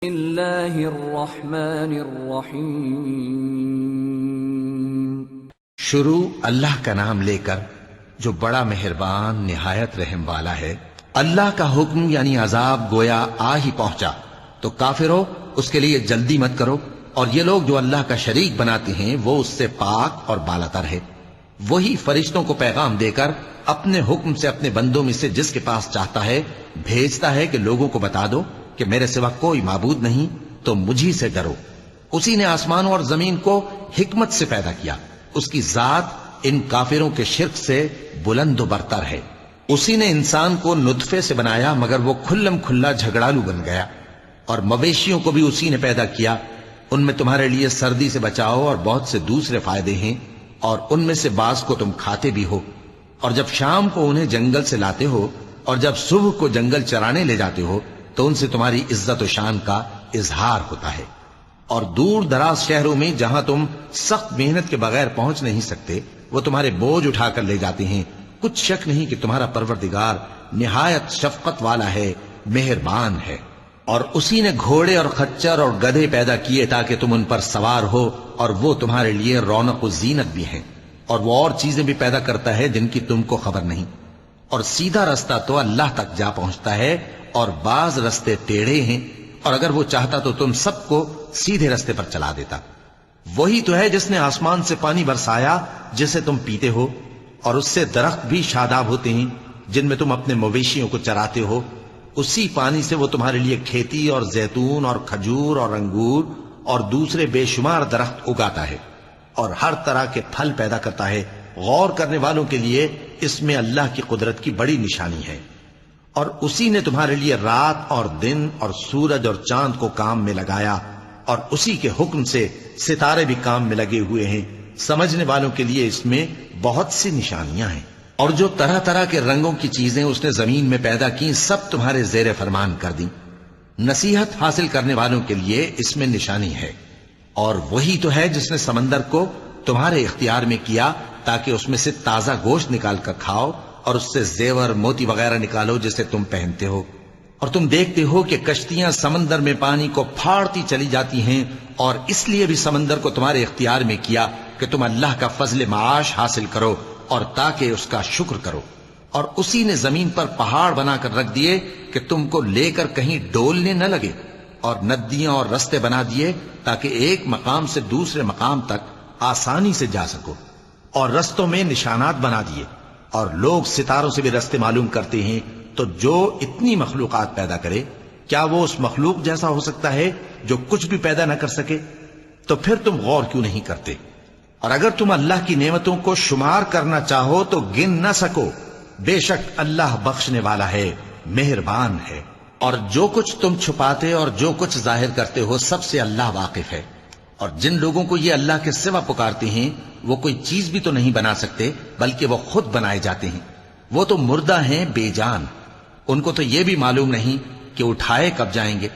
اللہ الرحمن الرحیم۔ شروع اللہ کا نام لے کر جو بڑا مہربان نہایت رحم والا ہے۔ اللہ کا حکم یعنی عذاب گویا آ ہی پہنچا تو کافرو اس کے لیے جلدی مت کرو، اور یہ لوگ جو اللہ کا شریک بناتے ہیں وہ اس سے پاک اور بالاتر ہے۔ وہی فرشتوں کو پیغام دے کر اپنے حکم سے اپنے بندوں میں سے جس کے پاس چاہتا ہے بھیجتا ہے کہ لوگوں کو بتا دو کہ میرے سوا کوئی معبود نہیں، تو مجھی سے ڈرو۔ اسی نے آسمانوں اور زمین کو حکمت سے پیدا کیا، اس کی ذات ان کافروں کے شرک سے بلند و برتر ہے۔ اسی نے انسان کو نطفے سے بنایا مگر وہ کھلم کھلا جھگڑالو بن گیا، اور مویشیوں کو بھی اسی نے پیدا کیا، ان میں تمہارے لیے سردی سے بچاؤ اور بہت سے دوسرے فائدے ہیں، اور ان میں سے بعض کو تم کھاتے بھی ہو، اور جب شام کو انہیں جنگل سے لاتے ہو اور جب صبح کو جنگل چرانے لے جاتے ہو تو ان سے تمہاری عزت و شان کا اظہار ہوتا ہے۔ اور دور دراز شہروں میں جہاں تم سخت محنت کے بغیر پہنچ نہیں سکتے وہ تمہارے بوجھ اٹھا کر لے جاتے ہیں۔ کچھ شک نہیں کہ تمہارا پروردگار نہایت شفقت والا ہے، مہربان ہے۔ اور اسی نے گھوڑے اور خچر اور گدھے پیدا کیے تاکہ تم ان پر سوار ہو، اور وہ تمہارے لیے رونق و زینت بھی ہیں، اور وہ اور چیزیں بھی پیدا کرتا ہے جن کی تم کو خبر نہیں۔ اور سیدھا رستہ تو اللہ تک جا پہنچتا ہے، اور بعض رستے ٹیڑھے ہیں، اور اگر وہ چاہتا تو تم سب کو سیدھے رستے پر چلا دیتا۔ وہی تو ہے جس نے آسمان سے پانی برسایا جسے تم پیتے ہو، اور اس سے درخت بھی شاداب ہوتے ہیں جن میں تم اپنے مویشیوں کو چراتے ہو۔ اسی پانی سے وہ تمہارے لیے کھیتی اور زیتون اور کھجور اور انگور اور دوسرے بے شمار درخت اگاتا ہے، اور ہر طرح کے پھل پیدا کرتا ہے۔ غور کرنے والوں کے لیے اس میں اللہ کی قدرت کی بڑی نشانی ہے۔ اور اسی نے تمہارے لیے رات اور دن اور سورج اور چاند کو کام میں لگایا، اور اسی کے حکم سے ستارے بھی کام میں لگے ہوئے ہیں۔ سمجھنے والوں کے لیے اس میں بہت سی نشانیاں ہیں۔ اور جو طرح طرح کے رنگوں کی چیزیں اس نے زمین میں پیدا کی سب تمہارے زیر فرمان کر دیں۔ نصیحت حاصل کرنے والوں کے لیے اس میں نشانی ہے۔ اور وہی تو ہے جس نے سمندر کو تمہارے اختیار میں کیا تاکہ اس میں سے تازہ گوشت نکال کر کھاؤ، اور اس سے زیور موتی وغیرہ نکالو جسے تم پہنتے ہو۔ اور تم دیکھتے ہو کہ کشتیاں سمندر میں پانی کو پھاڑتی چلی جاتی ہیں، اور اس لیے بھی سمندر کو تمہارے اختیار میں کیا کہ تم اللہ کا فضل معاش حاصل کرو اور تاکہ اس کا شکر کرو۔ اور اسی نے زمین پر پہاڑ بنا کر رکھ دیے کہ تم کو لے کر کہیں ڈولنے نہ لگے، اور ندیاں اور رستے بنا دیے تاکہ ایک مقام سے دوسرے مقام تک آسانی سے جا سکو، اور رستوں میں نشانات بنا دیے۔ اور لوگ ستاروں سے بھی رستے معلوم کرتے ہیں، تو جو اتنی مخلوقات پیدا کرے کیا وہ اس مخلوق جیسا ہو سکتا ہے جو کچھ بھی پیدا نہ کر سکے؟ تو پھر تم غور کیوں نہیں کرتے؟ اور اگر تم اللہ کی نعمتوں کو شمار کرنا چاہو تو گن نہ سکو۔ بے شک اللہ بخشنے والا ہے، مہربان ہے۔ اور جو کچھ تم چھپاتے اور جو کچھ ظاہر کرتے ہو سب سے اللہ واقف ہے۔ اور جن لوگوں کو یہ اللہ کے سوا پکارتے ہیں وہ کوئی چیز بھی تو نہیں بنا سکتے بلکہ وہ خود بنائے جاتے ہیں۔ وہ تو مردہ ہیں بے جان، ان کو تو یہ بھی معلوم نہیں کہ اٹھائے کب جائیں گے۔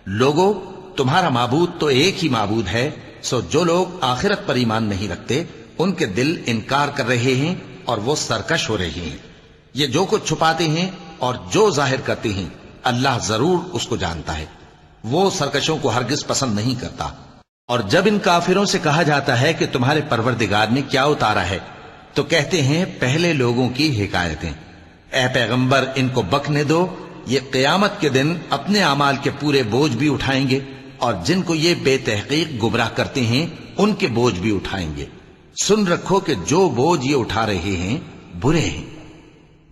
لوگوں، تمہارا معبود تو ایک ہی معبود ہے، سو جو لوگ آخرت پر ایمان نہیں رکھتے ان کے دل انکار کر رہے ہیں اور وہ سرکش ہو رہے ہیں۔ یہ جو کچھ چھپاتے ہیں اور جو ظاہر کرتے ہیں اللہ ضرور اس کو جانتا ہے، وہ سرکشوں کو ہرگز پسند نہیں کرتا۔ اور جب ان کافروں سے کہا جاتا ہے کہ تمہارے پروردگار نے کیا اتارا ہے تو کہتے ہیں پہلے لوگوں کی حکایتیں۔ اے پیغمبر ان کو بکنے دو، یہ قیامت کے دن اپنے اعمال کے پورے بوجھ بھی اٹھائیں گے، اور جن کو یہ بے تحقیق گمراہ کرتے ہیں ان کے بوجھ بھی اٹھائیں گے۔ سن رکھو کہ جو بوجھ یہ اٹھا رہے ہیں برے ہیں۔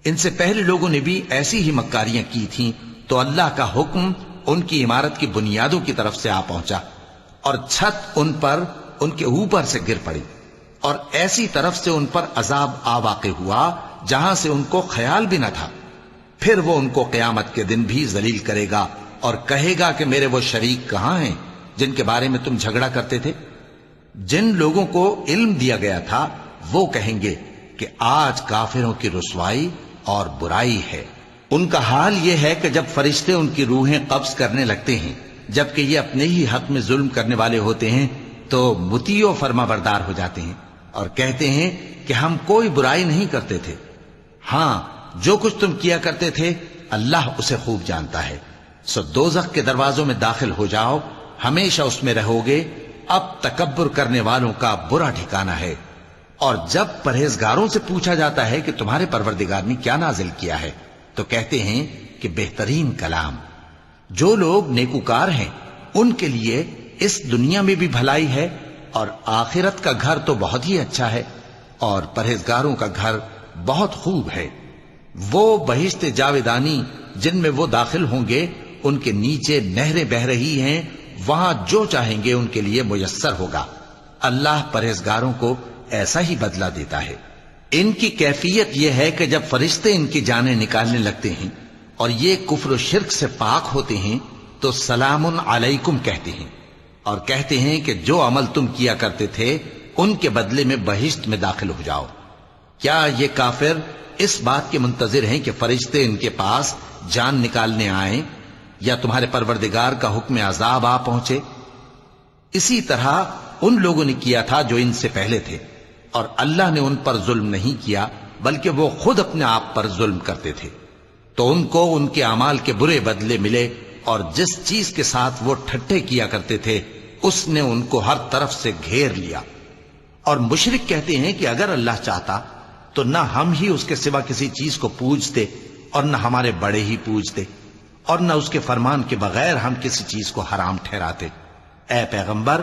ان سے پہلے لوگوں نے بھی ایسی ہی مکاریاں کی تھیں تو اللہ کا حکم ان کی عمارت کی بنیادوں کی طرف سے آ پہنچا، اور چھت ان پر ان کے اوپر سے گر پڑی، اور ایسی طرف سے ان پر عذاب آ واقع ہوا جہاں سے ان کو خیال بھی نہ تھا۔ پھر وہ ان کو قیامت کے دن بھی ذلیل کرے گا اور کہے گا کہ میرے وہ شریک کہاں ہیں جن کے بارے میں تم جھگڑا کرتے تھے؟ جن لوگوں کو علم دیا گیا تھا وہ کہیں گے کہ آج کافروں کی رسوائی اور برائی ہے۔ ان کا حال یہ ہے کہ جب فرشتے ان کی روحیں قبض کرنے لگتے ہیں جبکہ یہ اپنے ہی حق میں ظلم کرنے والے ہوتے ہیں تو مطیع و فرما بردار ہو جاتے ہیں اور کہتے ہیں کہ ہم کوئی برائی نہیں کرتے تھے۔ ہاں، جو کچھ تم کیا کرتے تھے اللہ اسے خوب جانتا ہے۔ سو دوزخ کے دروازوں میں داخل ہو جاؤ، ہمیشہ اس میں رہو گے، اب تکبر کرنے والوں کا برا ٹھکانہ ہے۔ اور جب پرہیزگاروں سے پوچھا جاتا ہے کہ تمہارے پروردگار نے کیا نازل کیا ہے تو کہتے ہیں کہ بہترین کلام۔ جو لوگ نیکوکار ہیں ان کے لیے اس دنیا میں بھی بھلائی ہے اور آخرت کا گھر تو بہت ہی اچھا ہے، اور پرہیزگاروں کا گھر بہت خوب ہے۔ وہ بہشت جاویدانی جن میں وہ داخل ہوں گے، ان کے نیچے نہریں بہہ رہی ہیں، وہاں جو چاہیں گے ان کے لیے میسر ہوگا۔ اللہ پرہیزگاروں کو ایسا ہی بدلہ دیتا ہے۔ ان کی کیفیت یہ ہے کہ جب فرشتے ان کی جانیں نکالنے لگتے ہیں اور یہ کفر و شرک سے پاک ہوتے ہیں تو سلام علیکم کہتے ہیں، اور کہتے ہیں کہ جو عمل تم کیا کرتے تھے ان کے بدلے میں بہشت میں داخل ہو جاؤ۔ کیا یہ کافر اس بات کے منتظر ہیں کہ فرشتے ان کے پاس جان نکالنے آئیں یا تمہارے پروردگار کا حکم عذاب آ پہنچے؟ اسی طرح ان لوگوں نے کیا تھا جو ان سے پہلے تھے، اور اللہ نے ان پر ظلم نہیں کیا بلکہ وہ خود اپنے آپ پر ظلم کرتے تھے۔ تو ان کو ان کے اعمال کے برے بدلے ملے، اور جس چیز کے ساتھ وہ ٹھٹھے کیا کرتے تھے اس نے ان کو ہر طرف سے گھیر لیا۔ اور مشرک کہتے ہیں کہ اگر اللہ چاہتا تو نہ ہم ہی اس کے سوا کسی چیز کو پوجتے اور نہ ہمارے بڑے ہی پوجتے، اور نہ اس کے فرمان کے بغیر ہم کسی چیز کو حرام ٹھہراتے۔ اے پیغمبر،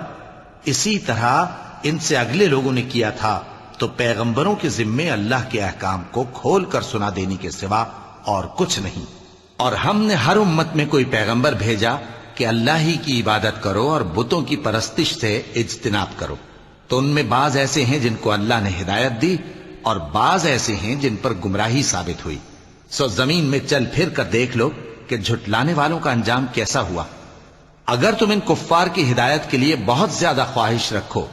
اسی طرح ان سے اگلے لوگوں نے کیا تھا، تو پیغمبروں کے ذمے اللہ کے احکام کو کھول کر سنا دینے کے سوا اور کچھ نہیں۔ اور ہم نے ہر امت میں کوئی پیغمبر بھیجا کہ اللہ ہی کی عبادت کرو اور بتوں کی پرستش سے اجتناب کرو، تو ان میں بعض ایسے ہیں جن کو اللہ نے ہدایت دی اور بعض ایسے ہیں جن پر گمراہی ثابت ہوئی۔ سو زمین میں چل پھر کر دیکھ لو کہ جھٹلانے والوں کا انجام کیسا ہوا۔ اگر تم ان کفار کی ہدایت کے لیے بہت زیادہ خواہش رکھو،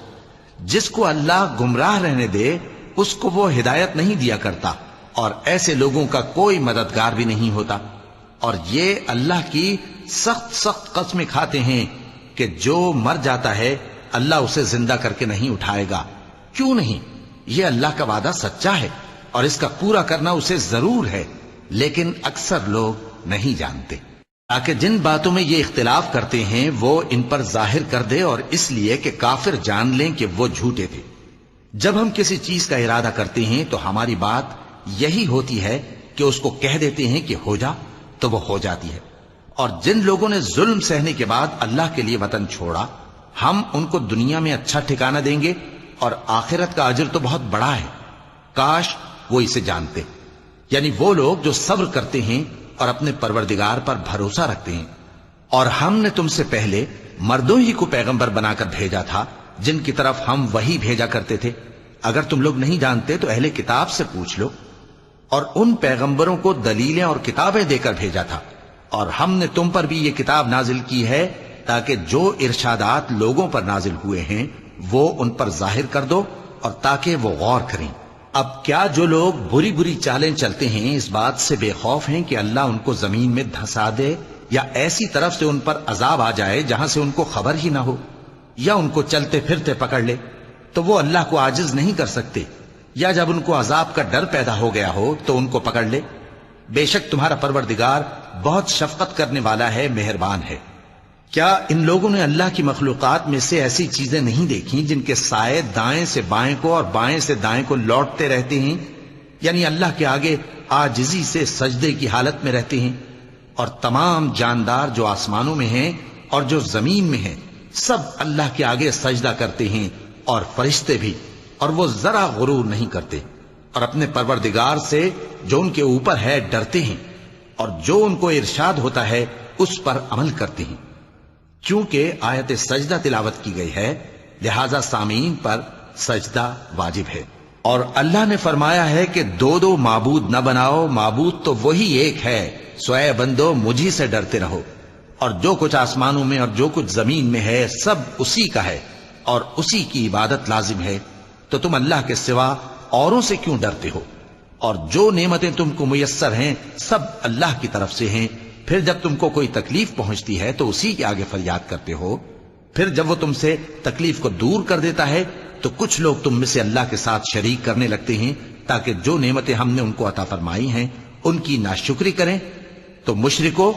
جس کو اللہ گمراہ رہنے دے اس کو وہ ہدایت نہیں دیا کرتا، اور ایسے لوگوں کا کوئی مددگار بھی نہیں ہوتا۔ اور یہ اللہ کی سخت سخت قسمیں کھاتے ہیں کہ جو مر جاتا ہے اللہ اسے زندہ کر کے نہیں اٹھائے گا۔ کیوں نہیں؟ یہ اللہ کا وعدہ سچا ہے اور اس کا پورا کرنا اسے ضرور ہے، لیکن اکثر لوگ نہیں جانتے۔ تاکہ جن باتوں میں یہ اختلاف کرتے ہیں وہ ان پر ظاہر کر دے، اور اس لیے کہ کافر جان لیں کہ وہ جھوٹے تھے۔ جب ہم کسی چیز کا ارادہ کرتے ہیں تو ہماری بات یہی ہوتی ہے کہ اس کو کہہ دیتے ہیں کہ ہو جا، تو وہ ہو جاتی ہے۔ اور جن لوگوں نے ظلم سہنے کے بعد اللہ کے لیے وطن چھوڑا، ہم ان کو دنیا میں اچھا ٹھکانہ دیں گے، اور آخرت کا اجر تو بہت بڑا ہے۔ کاش وہ اسے جانتے، یعنی وہ لوگ جو صبر کرتے ہیں اور اپنے پروردگار پر بھروسہ رکھتے ہیں۔ اور ہم نے تم سے پہلے مردوں ہی کو پیغمبر بنا کر بھیجا تھا جن کی طرف ہم وحی بھیجا کرتے تھے۔ اگر تم لوگ نہیں جانتے تو اہل کتاب سے پوچھ لو۔ اور ان پیغمبروں کو دلیلیں اور کتابیں دے کر بھیجا تھا، اور ہم نے تم پر بھی یہ کتاب نازل کی ہے تاکہ جو ارشادات لوگوں پر نازل ہوئے ہیں وہ ان پر ظاہر کر دو، اور تاکہ وہ غور کریں۔ اب کیا جو لوگ بری بری چالیں چلتے ہیں اس بات سے بے خوف ہیں کہ اللہ ان کو زمین میں دھسا دے، یا ایسی طرف سے ان پر عذاب آ جائے جہاں سے ان کو خبر ہی نہ ہو، یا ان کو چلتے پھرتے پکڑ لے؟ تو وہ اللہ کو عاجز نہیں کر سکتے، یا جب ان کو عذاب کا ڈر پیدا ہو گیا ہو تو ان کو پکڑ لے۔ بے شک تمہارا پروردگار بہت شفقت کرنے والا ہے، مہربان ہے۔ کیا ان لوگوں نے اللہ کی مخلوقات میں سے ایسی چیزیں نہیں دیکھی جن کے سائے دائیں سے بائیں کو اور بائیں سے دائیں کو لوٹتے رہتے ہیں، یعنی اللہ کے آگے عاجزی سے سجدے کی حالت میں رہتے ہیں؟ اور تمام جاندار جو آسمانوں میں ہیں اور جو زمین میں ہیں سب اللہ کے آگے سجدہ کرتے ہیں، اور فرشتے بھی، اور وہ ذرا غرور نہیں کرتے، اور اپنے پروردگار سے جو ان کے اوپر ہے ڈرتے ہیں، اور جو ان کو ارشاد ہوتا ہے اس پر عمل کرتے ہیں۔ چونکہ آیت سجدہ تلاوت کی گئی ہے لہذا سامعین پر سجدہ واجب ہے۔ اور اللہ نے فرمایا ہے کہ دو دو معبود نہ بناؤ، معبود تو وہی ایک ہے، سو اے بندو مجھی سے ڈرتے رہو۔ اور جو کچھ آسمانوں میں اور جو کچھ زمین میں ہے سب اسی کا ہے، اور اسی کی عبادت لازم ہے، تو تم اللہ کے سوا اوروں سے کیوں ڈرتے ہو؟ اور جو نعمتیں تم کو میسر ہیں سب اللہ کی طرف سے ہیں۔ پھر جب تم کو کوئی تکلیف پہنچتی ہے تو اسی کے آگے فریاد کرتے ہو، پھر جب وہ تم سے تکلیف کو دور کر دیتا ہے تو کچھ لوگ تم میں سے اللہ کے ساتھ شریک کرنے لگتے ہیں تاکہ جو نعمتیں ہم نے ان کو عطا فرمائی ہیں ان کی ناشکری کریں۔ تو مشرکو،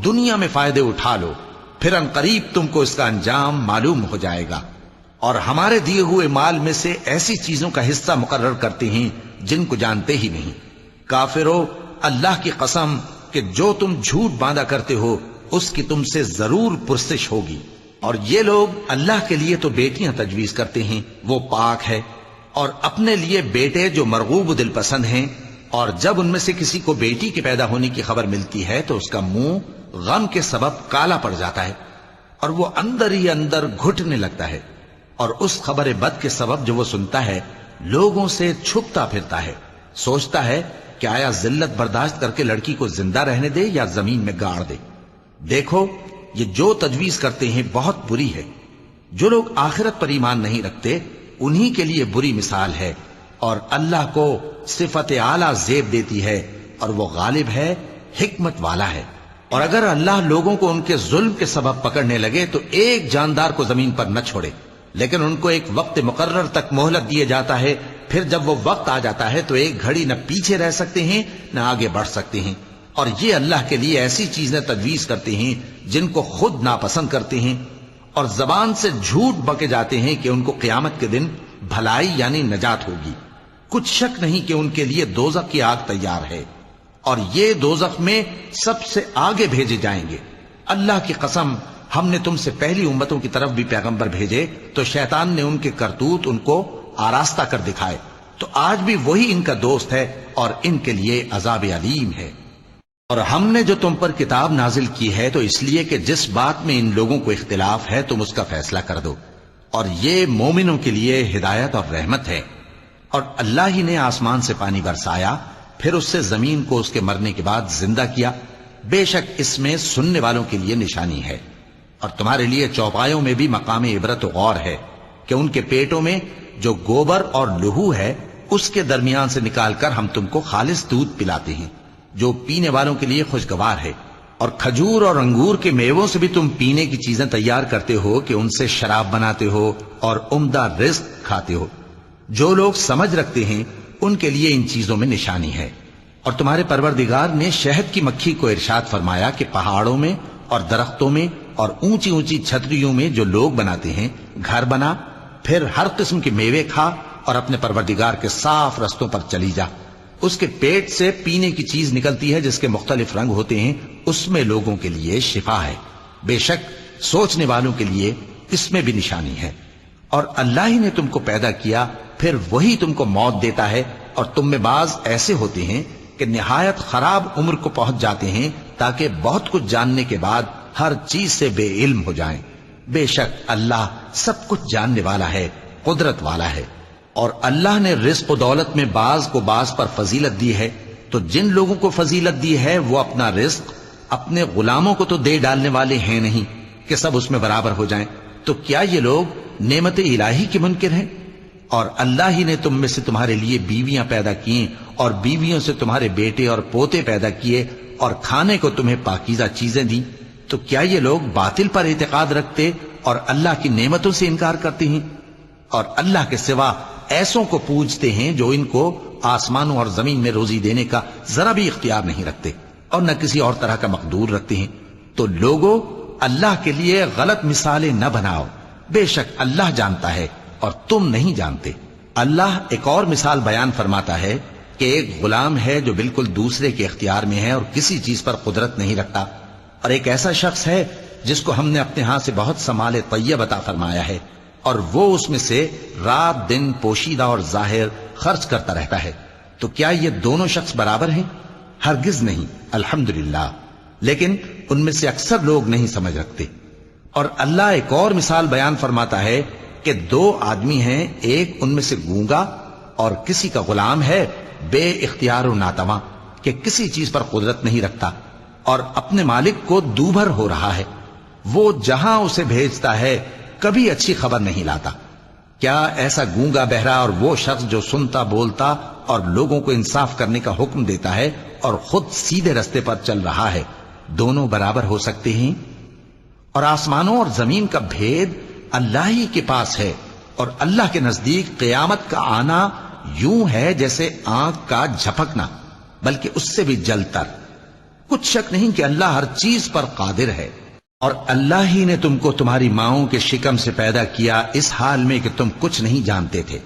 دنیا میں فائدے اٹھا لو، پھر ان قریب تم کو اس کا انجام معلوم ہو جائے گا۔ اور ہمارے دیے ہوئے مال میں سے ایسی چیزوں کا حصہ مقرر کرتے ہیں جن کو جانتے ہی نہیں۔ کافرو، اللہ کی قسم کہ جو تم جھوٹ باندھا کرتے ہو اس کی تم سے ضرور پرسش ہوگی۔ اور یہ لوگ اللہ کے لیے تو بیٹیاں تجویز کرتے ہیں، وہ پاک ہے، اور اپنے لیے بیٹے جو مرغوب و دل پسند ہیں، اور جب ان میں سے کسی کو بیٹی کے پیدا ہونے کی خبر ملتی ہے تو اس کا منہ غم کے سبب کالا پڑ جاتا ہے اور وہ اندر ہی اندر گھٹنے لگتا ہے، اور اس خبر بد کے سبب جو وہ سنتا ہے لوگوں سے چھپتا پھرتا ہے، سوچتا ہے کہ آیا ذلت برداشت کر کے لڑکی کو زندہ رہنے دے یا زمین میں گاڑ دے۔ دیکھو، یہ جو تجویز کرتے ہیں بہت بری ہے۔ جو لوگ آخرت پر ایمان نہیں رکھتے انہی کے لیے بری مثال ہے، اور اللہ کو صفت اعلیٰ زیب دیتی ہے، اور وہ غالب ہے، حکمت والا ہے۔ اور اگر اللہ لوگوں کو ان کے ظلم کے سبب پکڑنے لگے تو ایک جاندار کو زمین پر نہ چھوڑے، لیکن ان کو ایک وقت مقرر تک مہلت دیے جاتا ہے، پھر جب وہ وقت آ جاتا ہے تو ایک گھڑی نہ پیچھے رہ سکتے ہیں نہ آگے بڑھ سکتے ہیں۔ اور یہ اللہ کے لیے ایسی چیزیں تجویز کرتے ہیں جن کو خود ناپسند کرتے ہیں، اور زبان سے جھوٹ بکے جاتے ہیں کہ ان کو قیامت کے دن بھلائی یعنی نجات ہوگی۔ کچھ شک نہیں کہ ان کے لیے دوزخ کی آگ تیار ہے، اور یہ دوزخ میں سب سے آگے بھیجے جائیں گے۔ اللہ کی قسم، ہم نے تم سے پہلی امتوں کی طرف بھی پیغمبر بھیجے تو شیطان نے ان کے کرتوت ان کو آراستہ کر دکھائے، تو آج بھی وہی ان کا دوست ہے اور ان کے لیے عذاب علیم ہے۔ اور ہم نے جو تم پر کتاب نازل کی ہے تو اس لیے کہ جس بات میں ان لوگوں کو اختلاف ہے تم اس کا فیصلہ کر دو، اور یہ مومنوں کے لیے ہدایت اور رحمت ہے۔ اور اللہ ہی نے آسمان سے پانی برسایا، پھر اس سے زمین کو اس کے مرنے کے بعد زندہ کیا، بے شک اس میں سننے والوں کے لیے نشانی ہے۔ اور تمہارے لیے چوپایوں میں بھی مقام عبرت و غور ہے کہ ان کے پیٹوں میں جو گوبر اور لہو ہے اس کے درمیان سے نکال کر ہم تم کو خالص دودھ پلاتے ہیں جو پینے والوں کے لیے خوشگوار ہے، اور کھجور اور انگور کے میووں سے بھی تم پینے کی چیزیں تیار کرتے ہو کہ ان سے شراب بناتے ہو اور عمدہ رزق کھاتے ہو۔ جو لوگ سمجھ رکھتے ہیں ان کے لیے ان چیزوں میں نشانی ہے۔ اور تمہارے پروردگار نے شہد کی مکھی کو ارشاد فرمایا کہ پہاڑوں میں اور درختوں میں اور اونچی اونچی چھتریوں میں جو لوگ بناتے ہیں گھر بنا، پھر ہر قسم کے میوے کھا اور اپنے پروردگار کے صاف رستوں پر چلی جا۔ اس کے پیٹ سے پینے کی چیز نکلتی ہے جس کے مختلف رنگ ہوتے ہیں، اس میں لوگوں کے لیے شفا ہے، بے شک سوچنے والوں کے لیے اس میں بھی نشانی ہے۔ اور اللہ ہی نے تم کو پیدا کیا، پھر وہی تم کو موت دیتا ہے، اور تم میں بعض ایسے ہوتے ہیں کہ نہایت خراب عمر کو پہنچ جاتے ہیں تاکہ بہت کچھ جاننے کے بعد ہر چیز سے بے علم ہو جائیں۔ بے شک اللہ سب کچھ جاننے والا ہے، قدرت والا ہے۔ اور اللہ نے رزق و دولت میں بعض کو بعض پر فضیلت دی ہے، تو جن لوگوں کو فضیلت دی ہے وہ اپنا رزق اپنے غلاموں کو تو دے ڈالنے والے ہیں نہیں کہ سب اس میں برابر ہو جائیں، تو کیا یہ لوگ نعمت الہی کے منکر ہیں؟ اور اللہ ہی نے تم میں سے تمہارے لیے بیویاں پیدا کی اور بیویوں سے تمہارے بیٹے اور پوتے پیدا کیے اور کھانے کو تمہیں پاکیزہ چیزیں دیں، تو کیا یہ لوگ باطل پر اعتقاد رکھتے اور اللہ کی نعمتوں سے انکار کرتے ہیں؟ اور اللہ کے سوا ایسوں کو پوجتے ہیں جو ان کو آسمانوں اور زمین میں روزی دینے کا ذرا بھی اختیار نہیں رکھتے اور نہ کسی اور طرح کا مقدور رکھتے ہیں۔ تو لوگوں، اللہ کے لیے غلط مثالیں نہ بناؤ، بے شک اللہ جانتا ہے اور تم نہیں جانتے۔ اللہ ایک اور مثال بیان فرماتا ہے کہ ایک غلام ہے جو بالکل دوسرے کے اختیار میں ہے اور کسی چیز پر قدرت نہیں رکھتا، اور ایک ایسا شخص ہے جس کو ہم نے اپنے ہاں سے بہت سا مال طیب عطا فرمایا ہے اور وہ اس میں سے رات دن پوشیدہ اور ظاہر خرچ کرتا رہتا ہے، تو کیا یہ دونوں شخص برابر ہیں؟ ہرگز نہیں، الحمدللہ، لیکن ان میں سے اکثر لوگ نہیں سمجھ رکھتے۔ اور اللہ ایک اور مثال بیان فرماتا ہے کہ دو آدمی ہیں، ایک ان میں سے گونگا اور کسی کا غلام ہے بے اختیار و ناتواں کہ کسی چیز پر قدرت نہیں رکھتا اور اپنے مالک کو دوبھر ہو رہا ہے، وہ جہاں اسے بھیجتا ہے کبھی اچھی خبر نہیں لاتا۔ کیا ایسا گونگا بہرا اور وہ شخص جو سنتا بولتا اور لوگوں کو انصاف کرنے کا حکم دیتا ہے اور خود سیدھے رستے پر چل رہا ہے، دونوں برابر ہو سکتے ہیں؟ اور آسمانوں اور زمین کا بھید اللہ ہی کے پاس ہے، اور اللہ کے نزدیک قیامت کا آنا یوں ہے جیسے آنکھ کا جھپکنا، بلکہ اس سے بھی جل تر۔ کچھ شک نہیں کہ اللہ ہر چیز پر قادر ہے، اور اللہ ہی نے تم کو تمہاری ماؤں کے شکم سے پیدا کیا اس حال میں کہ تم کچھ نہیں جانتے تھے،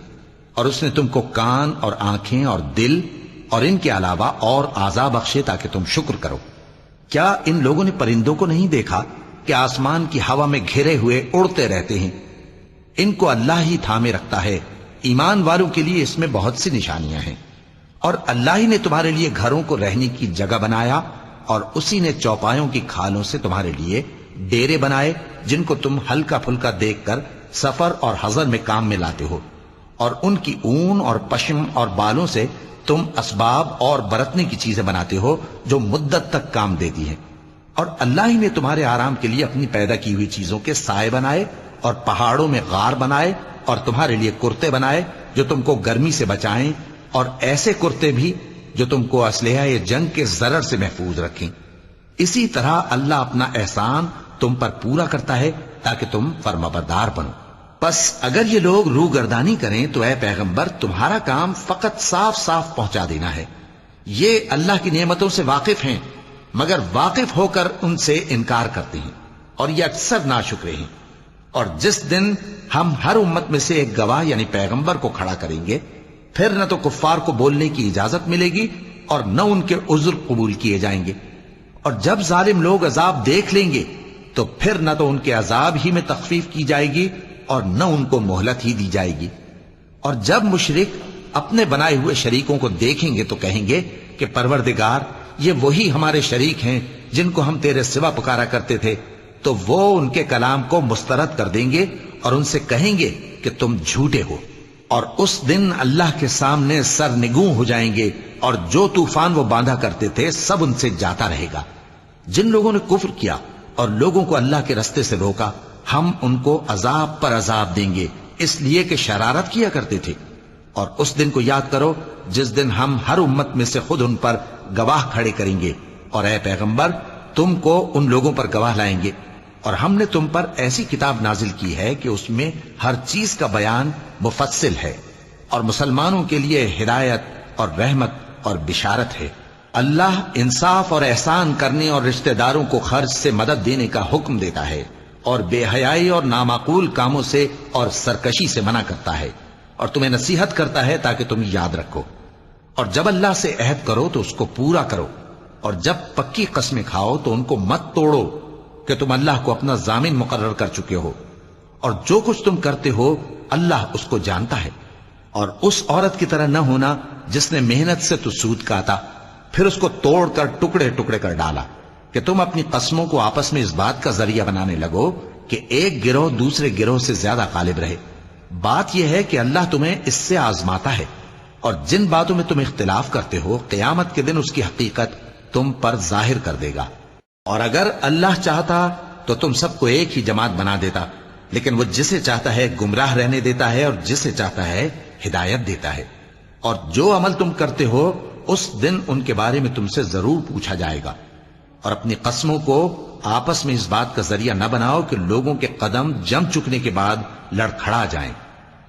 اور اس نے تم کو کان اور آنکھیں اور دل اور ان کے علاوہ اور اعضاء بخشے تاکہ تم شکر کرو۔ کیا ان لوگوں نے پرندوں کو نہیں دیکھا کہ آسمان کی ہوا میں گھرے ہوئے اڑتے رہتے ہیں؟ ان کو اللہ ہی تھامے رکھتا ہے۔ ایمان والوں کے لیے اس میں بہت سی نشانیاں ہیں۔ اور اللہ ہی نے تمہارے لیے گھروں کو رہنے کی جگہ بنایا، اور اسی نے چوپایوں کی کھالوں سے تمہارے لیے ڈیرے بنائے جن کو تم ہلکا پھلکا دیکھ کر سفر اور حضر میں کام میں لاتے ہو، اور ان کی اون اور پشم اور بالوں سے تم اسباب اور برتنے کی چیزیں بناتے ہو جو مدت تک کام دیتی ہیں۔ اور اللہ ہی نے تمہارے آرام کے لیے اپنی پیدا کی ہوئی چیزوں کے سائے بنائے، اور پہاڑوں میں غار بنائے، اور تمہارے لیے کرتے بنائے جو تم کو گرمی سے بچائیں، اور ایسے کرتے بھی جو تم کو اسلحہ جنگ کے ضرر سے محفوظ رکھیں۔ اسی طرح اللہ اپنا احسان تم پر پورا کرتا ہے تاکہ تم فرمانبردار بنو۔ پس اگر یہ لوگ روگردانی کریں تو اے پیغمبر تمہارا کام فقط صاف صاف پہنچا دینا ہے۔ یہ اللہ کی نعمتوں سے واقف ہیں، مگر واقف ہو کر ان سے انکار کرتے ہیں، اور یہ اکثر ناشکرے ہیں۔ اور جس دن ہم ہر امت میں سے ایک گواہ یعنی پیغمبر کو کھڑا کریں گے، پھر نہ تو کفار کو بولنے کی اجازت ملے گی اور نہ ان کے عذر قبول کیے جائیں گے۔ اور جب ظالم لوگ عذاب دیکھ لیں گے تو پھر نہ تو ان کے عذاب ہی میں تخفیف کی جائے گی اور نہ ان کو مہلت ہی دی جائے گی۔ اور جب مشرک اپنے بنائے ہوئے شریکوں کو دیکھیں گے تو کہیں گے کہ پروردگار، یہ وہی ہمارے شریک ہیں جن کو ہم تیرے سوا پکارا کرتے تھے۔ تو وہ ان کے کلام کو مسترد کر دیں گے اور ان سے کہیں گے کہ تم جھوٹے ہو، اور اس دن اللہ کے سامنے سرنگوں ہو جائیں گے، اور جو طوفان وہ باندھا کرتے تھے سب ان سے جاتا رہے گا۔ جن لوگوں نے کفر کیا اور لوگوں کو اللہ کے رستے سے روکا، ہم ان کو عذاب پر عذاب دیں گے اس لیے کہ شرارت کیا کرتے تھے۔ اور اس دن کو یاد کرو جس دن ہم ہر امت میں سے خود ان پر گواہ کھڑے کریں گے، اور اے پیغمبر تم کو ان لوگوں پر گواہ لائیں گے۔ اور ہم نے تم پر ایسی کتاب نازل کی ہے کہ اس میں ہر چیز کا بیان مفصل ہے، اور مسلمانوں کے لیے ہدایت اور رحمت اور بشارت ہے۔ اللہ انصاف اور احسان کرنے اور رشتہ داروں کو خرچ سے مدد دینے کا حکم دیتا ہے، اور بے حیائی اور نامعقول کاموں سے اور سرکشی سے منع کرتا ہے، اور تمہیں نصیحت کرتا ہے تاکہ تم یاد رکھو۔ اور جب اللہ سے عہد کرو تو اس کو پورا کرو، اور جب پکی قسمیں کھاؤ تو ان کو مت توڑو کہ تم اللہ کو اپنا ضامن مقرر کر چکے ہو، اور جو کچھ تم کرتے ہو اللہ اس کو جانتا ہے۔ اور اس عورت کی طرح نہ ہونا جس نے محنت سے تو سود کاتا پھر اس کو توڑ کر ٹکڑے ٹکڑے کر ڈالا، کہ تم اپنی قسموں کو آپس میں اس بات کا ذریعہ بنانے لگو کہ ایک گروہ دوسرے گروہ سے زیادہ غالب رہے۔ بات یہ ہے کہ اللہ تمہیں اس سے آزماتا ہے، اور جن باتوں میں تم اختلاف کرتے ہو قیامت کے دن اس کی حقیقت تم پر ظاہر کر دے گا۔ اور اگر اللہ چاہتا تو تم سب کو ایک ہی جماعت بنا دیتا، لیکن وہ جسے چاہتا ہے گمراہ رہنے دیتا ہے اور جسے چاہتا ہے ہدایت دیتا ہے۔ اور جو عمل تم کرتے ہو اس دن ان کے بارے میں تم سے ضرور پوچھا جائے گا۔ اور اپنی قسموں کو آپس میں اس بات کا ذریعہ نہ بناؤ کہ لوگوں کے قدم جم چکنے کے بعد لڑکھڑا جائیں،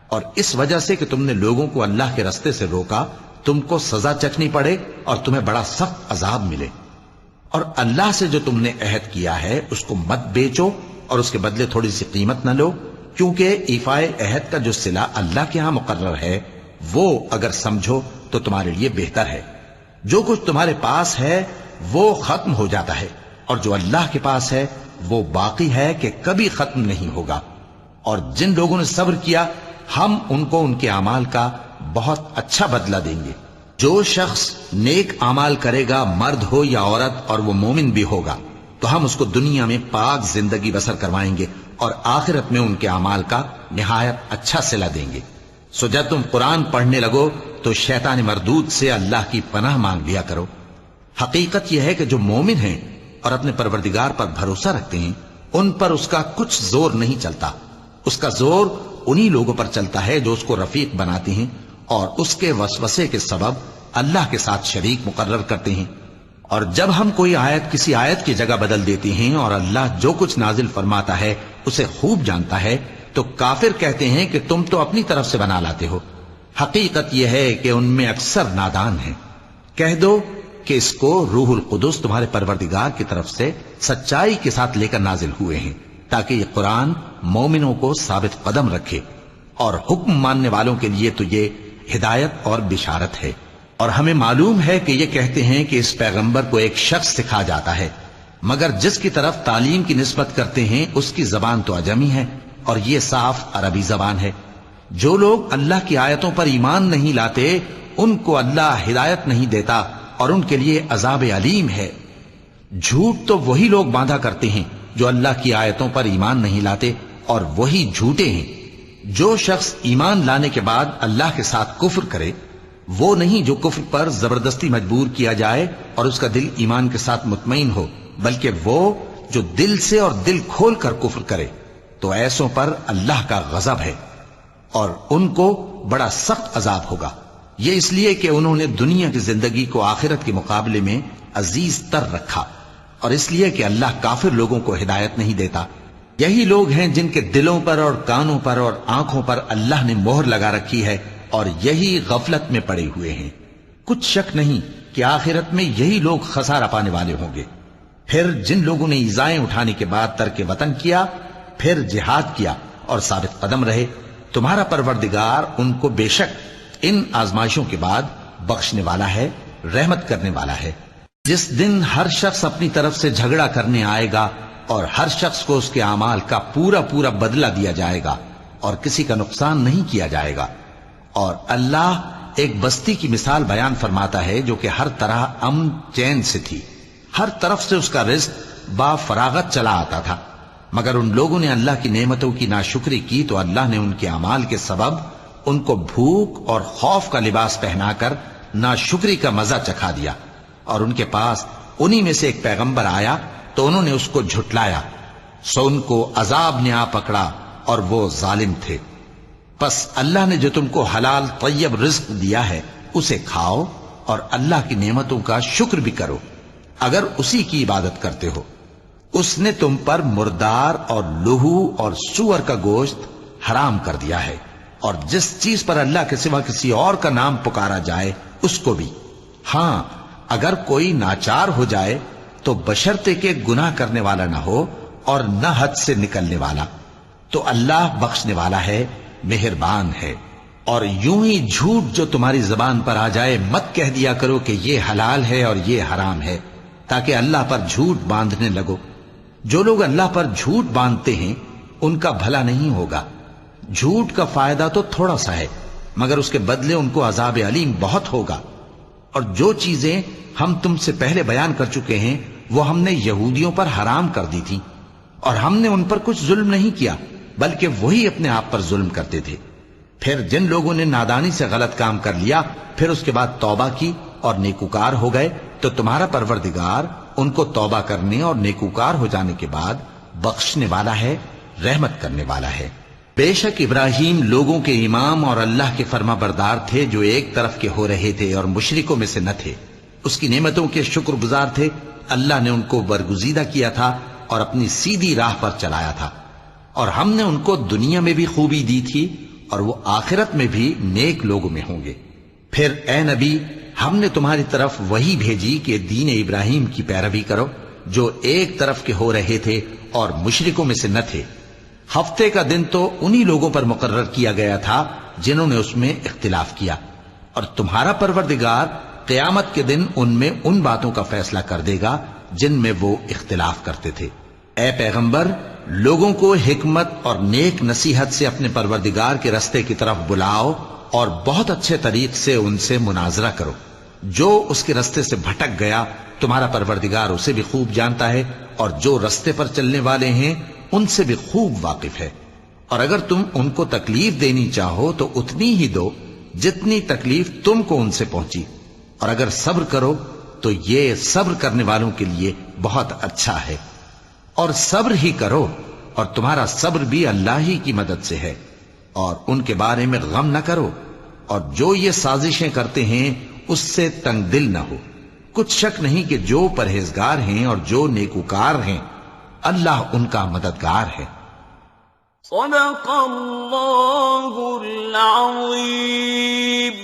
اور اس وجہ سے کہ تم نے لوگوں کو اللہ کے رستے سے روکا تم کو سزا چکھنی پڑے اور تمہیں بڑا سخت عذاب ملے۔ اور اللہ سے جو تم نے عہد کیا ہے اس کو مت بیچو اور اس کے بدلے تھوڑی سی قیمت نہ لو، کیونکہ ایفائے عہد کا جو صلہ اللہ کے ہاں مقرر ہے وہ اگر سمجھو تو تمہارے لیے بہتر ہے۔ جو کچھ تمہارے پاس ہے وہ ختم ہو جاتا ہے، اور جو اللہ کے پاس ہے وہ باقی ہے کہ کبھی ختم نہیں ہوگا۔ اور جن لوگوں نے صبر کیا ہم ان کو ان کے اعمال کا بہت اچھا بدلہ دیں گے۔ جو شخص نیک اعمال کرے گا مرد ہو یا عورت اور وہ مومن بھی ہوگا تو ہم اس کو دنیا میں پاک زندگی بسر کروائیں گے اور آخرت میں ان کے اعمال کا نہایت اچھا صلہ دیں گے۔ سو جب تم قرآن پڑھنے لگو تو شیطان مردود سے اللہ کی پناہ مانگ لیا کرو۔ حقیقت یہ ہے کہ جو مومن ہیں اور اپنے پروردگار پر بھروسہ رکھتے ہیں ان پر اس کا کچھ زور نہیں چلتا۔ اس کا زور انہی لوگوں پر چلتا ہے جو اس کو رفیق بناتے ہیں اور اس کے وسوسے کے سبب اللہ کے ساتھ شریک مقرر کرتے ہیں۔ اور جب ہم کوئی آیت کسی آیت کی جگہ بدل دیتے ہیں اور اللہ جو کچھ نازل فرماتا ہے اسے خوب جانتا ہے تو کافر کہتے ہیں کہ تم تو اپنی طرف سے بنا لاتے ہو۔ حقیقت یہ ہے کہ ان میں اکثر نادان ہیں۔ کہہ دو کہ اس کو روح القدس تمہارے پروردگار کی طرف سے سچائی کے ساتھ لے کر نازل ہوئے ہیں، تاکہ یہ قرآن مومنوں کو ثابت قدم رکھے، اور حکم ماننے والوں کے لیے تو یہ ہدایت اور بشارت ہے۔ اور ہمیں معلوم ہے کہ یہ کہتے ہیں کہ اس پیغمبر کو ایک شخص سکھا جاتا ہے، مگر جس کی طرف تعلیم کی نسبت کرتے ہیں اس کی زبان تو عجمی ہے، اور یہ صاف عربی زبان ہے۔ جو لوگ اللہ کی آیتوں پر ایمان نہیں لاتے ان کو اللہ ہدایت نہیں دیتا، اور ان کے لیے عذاب علیم ہے۔ جھوٹ تو وہی لوگ باندھا کرتے ہیں جو اللہ کی آیتوں پر ایمان نہیں لاتے، اور وہی جھوٹے ہیں۔ جو شخص ایمان لانے کے بعد اللہ کے ساتھ کفر کرے وہ نہیں جو کفر پر زبردستی مجبور کیا جائے اور اس کا دل ایمان کے ساتھ مطمئن ہو، بلکہ وہ جو دل سے اور دل کھول کر کفر کرے، تو ایسوں پر اللہ کا غضب ہے، اور ان کو بڑا سخت عذاب ہوگا۔ یہ اس لیے کہ انہوں نے دنیا کی زندگی کو آخرت کے مقابلے میں عزیز تر رکھا، اور اس لیے کہ اللہ کافر لوگوں کو ہدایت نہیں دیتا۔ یہی لوگ ہیں جن کے دلوں پر اور کانوں پر اور آنکھوں پر اللہ نے مہر لگا رکھی ہے، اور یہی غفلت میں پڑے ہوئے ہیں۔ کچھ شک نہیں کہ آخرت میں یہی لوگ خسارہ پانے والے ہوں گے۔ پھر جن لوگوں نے ایذائیں اٹھانے کے بعد ترک وطن کیا، پھر جہاد کیا اور ثابت قدم رہے، تمہارا پروردگار ان کو بے شک ان آزمائشوں کے بعد بخشنے والا ہے، رحمت کرنے والا ہے۔ جس دن ہر شخص اپنی طرف سے جھگڑا کرنے آئے گا اور ہر شخص کو اس کے اعمال کا پورا پورا بدلہ دیا جائے گا اور کسی کا نقصان نہیں کیا جائے گا۔ اور اللہ ایک بستی کی مثال بیان فرماتا ہے جو کہ ہر طرح امن چین سے تھی، ہر طرف سے اس کا رزق با فراغت چلا آتا تھا، مگر ان لوگوں نے اللہ کی نعمتوں کی ناشکری کی تو اللہ نے ان کے اعمال کے سبب ان کو بھوک اور خوف کا لباس پہنا کر ناشکری کا مزہ چکھا دیا۔ اور ان کے پاس انہی میں سے ایک پیغمبر آیا تو انہوں نے اس کو جھٹلایا، سو ان کو عذاب نے آ پکڑا اور وہ ظالم تھے۔ پس اللہ نے جو تم کو حلال طیب رزق دیا ہے اسے کھاؤ اور اللہ کی نعمتوں کا شکر بھی کرو اگر اسی کی عبادت کرتے ہو۔ اس نے تم پر مردار اور لہو اور سور کا گوشت حرام کر دیا ہے، اور جس چیز پر اللہ کے سوا کسی اور کا نام پکارا جائے اس کو بھی۔ ہاں اگر کوئی ناچار ہو جائے تو بشرطے کہ گناہ کرنے والا نہ ہو اور نہ حد سے نکلنے والا، تو اللہ بخشنے والا ہے، مہربان ہے۔ اور یوں ہی جھوٹ جو تمہاری زبان پر آ جائے مت کہہ دیا کرو کہ یہ حلال ہے اور یہ حرام ہے، تاکہ اللہ پر جھوٹ باندھنے لگو۔ جو لوگ اللہ پر جھوٹ باندھتے ہیں ان کا بھلا نہیں ہوگا۔ جھوٹ کا فائدہ تو تھوڑا سا ہے، مگر اس کے بدلے ان کو عذاب علیم بہت ہوگا۔ اور جو چیزیں ہم تم سے پہلے بیان کر چکے ہیں وہ ہم نے یہودیوں پر حرام کر دی تھی، اور ہم نے ان پر کچھ ظلم نہیں کیا بلکہ وہی اپنے آپ پر ظلم کرتے تھے۔ پھر جن لوگوں نے نادانی سے غلط کام کر لیا پھر اس کے بعد توبہ کی اور نیکوکار ہو گئے تو تمہارا پروردگار ان کو توبہ کرنے اور نیکوکار ہو جانے کے بعد بخشنے والا ہے، رحمت کرنے والا ہے۔ بے شک ابراہیم لوگوں کے امام اور اللہ کے فرما بردار تھے جو ایک طرف کے ہو رہے تھے اور مشرکوں میں سے نہ تھے۔ اس کی نعمتوں کے شکر گزار تھے۔ اللہ نے ان کو برگزیدہ کیا تھا اور اپنی سیدھی راہ پر چلایا تھا، اور ہم نے ان کو دنیا میں بھی خوبی دی تھی اور وہ آخرت میں بھی نیک لوگوں میں ہوں گے۔ پھر اے نبی ہم نے تمہاری طرف وہی بھیجی کہ دین ابراہیم کی پیروی کرو جو ایک طرف کے ہو رہے تھے اور مشرکوں میں سے نہ تھے۔ ہفتے کا دن تو انہی لوگوں پر مقرر کیا گیا تھا جنہوں نے اس میں اختلاف کیا، اور تمہارا پروردگار قیامت کے دن ان میں ان باتوں کا فیصلہ کر دے گا جن میں وہ اختلاف کرتے تھے۔ اے پیغمبر لوگوں کو حکمت اور نیک نصیحت سے اپنے پروردگار کے رستے کی طرف بلاؤ اور بہت اچھے طریق سے ان سے مناظرہ کرو۔ جو اس کے رستے سے بھٹک گیا تمہارا پروردگار اسے بھی خوب جانتا ہے، اور جو رستے پر چلنے والے ہیں ان سے بھی خوب واقف ہے۔ اور اگر تم ان کو تکلیف دینی چاہو تو اتنی ہی دو جتنی تکلیف تم کو ان سے پہنچی، اور اگر صبر کرو تو یہ صبر کرنے والوں کے لیے بہت اچھا ہے۔ اور صبر ہی کرو، اور تمہارا صبر بھی اللہ ہی کی مدد سے ہے، اور ان کے بارے میں غم نہ کرو، اور جو یہ سازشیں کرتے ہیں اس سے تنگ دل نہ ہو۔ کچھ شک نہیں کہ جو پرہیزگار ہیں اور جو نیکوکار ہیں اللہ ان کا مددگار ہے۔ صدق اللہ العظیم۔